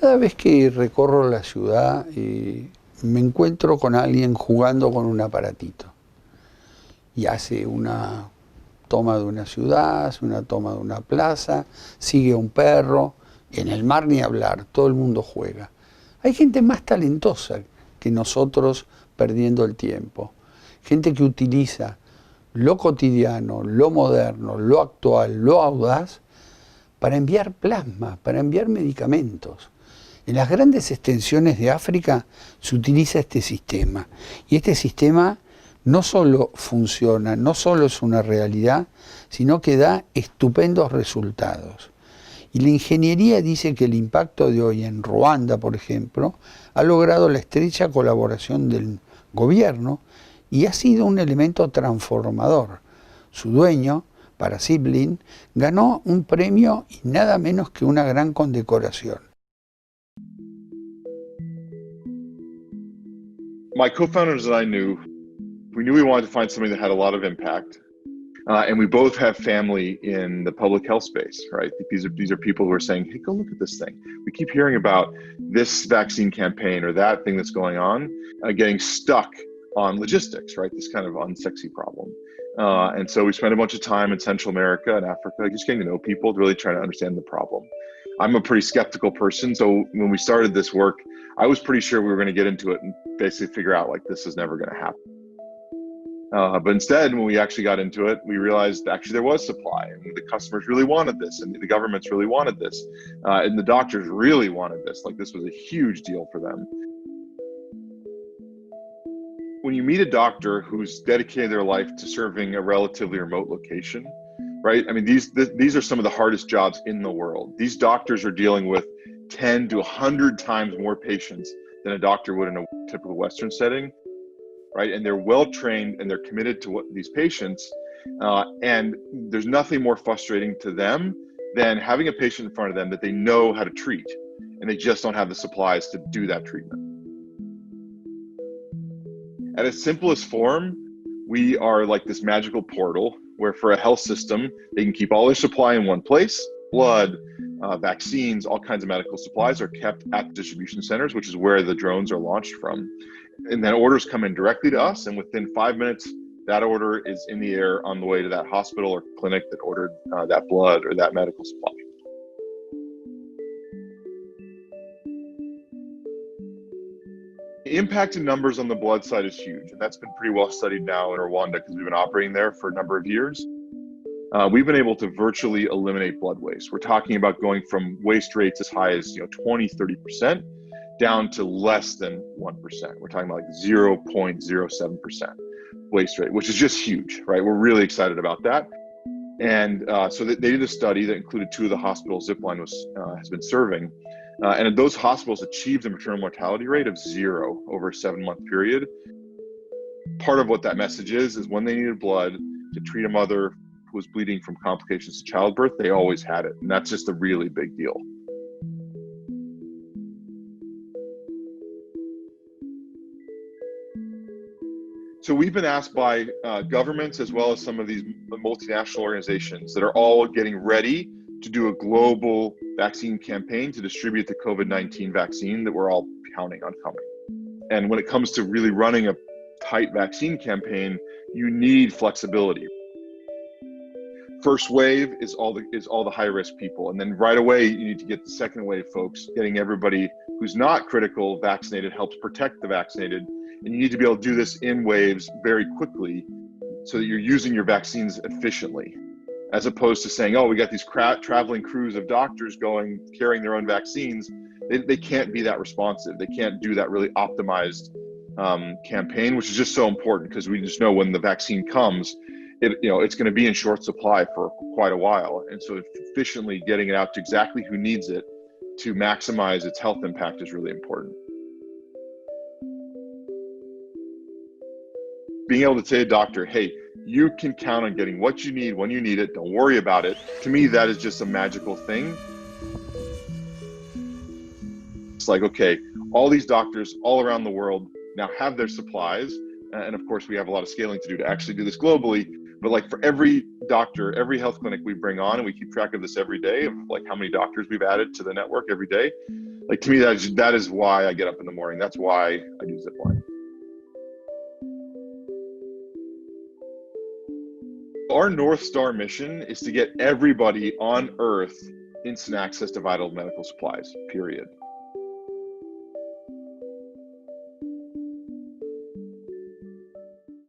Cada vez que recorro la ciudad me encuentro con alguien jugando con un aparatito y hace una toma de una ciudad, hace una toma de una plaza, sigue a un perro, en el mar ni hablar, todo el mundo juega. Hay gente más talentosa que nosotros perdiendo el tiempo, gente que utiliza lo cotidiano, lo moderno, lo actual, lo audaz, para enviar plasma, para enviar medicamentos. En las grandes extensiones de África se utiliza este sistema. Y este sistema no solo funciona, no solo es una realidad, sino que da estupendos resultados. Y la ingeniería dice que el impacto de hoy en Ruanda, por ejemplo, ha logrado la estrecha colaboración del gobierno y ha sido un elemento transformador. Su dueño, para Zipline, ganó un premio y nada menos que una gran condecoración. My co-founders and I knew we wanted to find something that had a lot of impact. And we both have family in the public health space, right? These are people who are saying, hey, go look at this thing. We keep hearing about this vaccine campaign or that thing that's going on, getting stuck on logistics, right? This kind of unsexy problem. And so we spent a bunch of time in Central America and Africa, just getting to know people, really trying to understand the problem. I'm a pretty skeptical person. So when we started this work, I was pretty sure we were going to get into it and basically figure out like, this is never going to happen. But instead, when we actually got into it, we realized actually there was supply and the customers really wanted this and the governments really wanted this. And the doctors really wanted this. Like this was a huge deal for them. When you meet a doctor who's dedicated their life to serving a relatively remote location, right? I mean, these are some of the hardest jobs in the world. These doctors are dealing with 10 to 100 times more patients than a doctor would in a typical Western setting. Right, and they're well trained and they're committed to these patients, and there's nothing more frustrating to them than having a patient in front of them that they know how to treat, and they just don't have the supplies to do that treatment. At its simplest form, we are like this magical portal where for a health system, they can keep all their supply in one place. Blood, vaccines, all kinds of medical supplies are kept at distribution centers, which is where the drones are launched from. And then orders come in directly to us, and within 5 minutes, that order is in the air on the way to that hospital or clinic that ordered that blood or that medical supply. The impact in numbers on the blood side is huge, and that's been pretty well studied now in Rwanda because we've been operating there for a number of years. We've been able to virtually eliminate blood waste. We're talking about going from waste rates as high as 20, 30%. Down to less than 1%. We're talking about like 0.07% waste rate, which is just huge, right? We're really excited about that. And so they did a study that included 2 of the hospitals Zipline has been serving. And those hospitals achieved a maternal mortality rate of 0 over a 7-month period. Part of what that message is when they needed blood to treat a mother who was bleeding from complications to childbirth, they always had it. And that's just a really big deal. So we've been asked by governments as well as some of these multinational organizations that are all getting ready to do a global vaccine campaign to distribute the COVID-19 vaccine that we're all counting on coming. And when it comes to really running a tight vaccine campaign, you need flexibility. First wave is all the high-risk people. And then right away, you need to get the second wave folks. Getting everybody who's not critical vaccinated helps protect the vaccinated. And you need to be able to do this in waves very quickly so that you're using your vaccines efficiently, as opposed to saying, oh, we got these traveling crews of doctors carrying their own vaccines. They can't be that responsive. They can't do that really optimized campaign, which is just so important because we just know when the vaccine comes, it's going to be in short supply for quite a while. And so efficiently getting it out to exactly who needs it to maximize its health impact is really important. Being able to say to a doctor, hey, you can count on getting what you need when you need it. Don't worry about it. To me, that is just a magical thing. It's like, okay, all these doctors all around the world now have their supplies. And of course, we have a lot of scaling to do to actually do this globally. but like for every doctor, every health clinic we bring on, and we keep track of this every day of like how many doctors we've added to the network every day. Like to me, that is why I get up in the morning. That's why I do Zipline. Our North Star mission is to get everybody on Earth instant access to vital medical supplies, period.